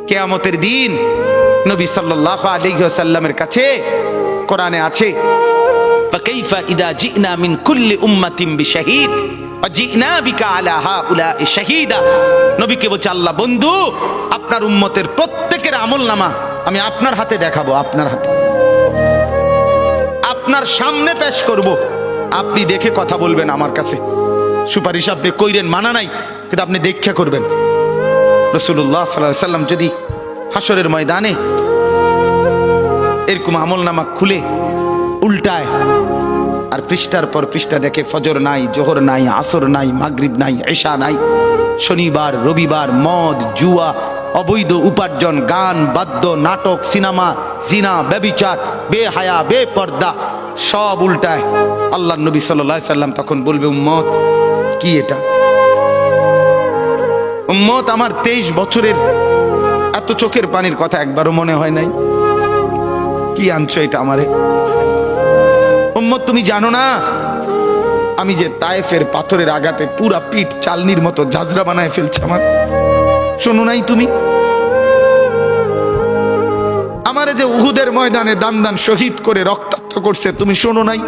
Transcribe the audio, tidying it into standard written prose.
কিয়ামতের দিন নবী সাল্লাল্লাহু আলাইহি ওয়াসাল্লামের কাছে কোরআনে আছে, ফাকাইফা ইদা জিনা মিন কুল্লি উম্মাতিন বিশাহিদ ওয়া জিনা বিকা আলা হাউলাই শাহীদা। নবীকে বলছে আল্লাহ, বন্ধু আপনার উম্মতের প্রত্যেকের আমলনামা আমি আপনার হাতে দেখাবো, আপনার হাতে, আপনার সামনে পেশ করব, আপনি দেখে কথা বলবেন আমার কাছে। সুপারিশ আপনি কইরেন, মানা নাই, কিন্তু আপনি দেখা করবেন। রাসূলুল্লাহ সাল্লাল্লাহু আলাইহি সাল্লাম যদি হাসরের ময়দানে এরকম আমলনামা খুলে উল্টায় আর পৃষ্ঠার পর পৃষ্ঠা দেখে ফজর নাই, জোহর নাই, আসর নাই, মাগরিব নাই, ঈশা নাই, শনিবার রবিবার, মদ জুয়া, অবৈধ উপার্জন, গান বাদ্য, নাটক, সিনেমা, জিনা, ব্যভিচার, বেহায়া, বেপর্দা সব উল্টায়। আল্লাহর নবী সাল্লাল্লাহু আলাইহি সাল্লাম তখন বলবে, উম্মত কি এটা? উম্মত আমার 23 বছরের এত চোখের পানির কথা একবারও মনে হয় নাই, কি আনছো এটা আমারে? উম্মত তুমি জানো না আমি যে তায়েফের পাথরের আঘাতে পুরা পিঠ চালনির মতো ঝাঁঝরা বানায় ফেলছে আমার? শোনো নাই তুমি? আমারে যে উহুদের ময়দানে দান দান শহীদ করে রক্তাক্ত করছে, তুমি শোনো নাই?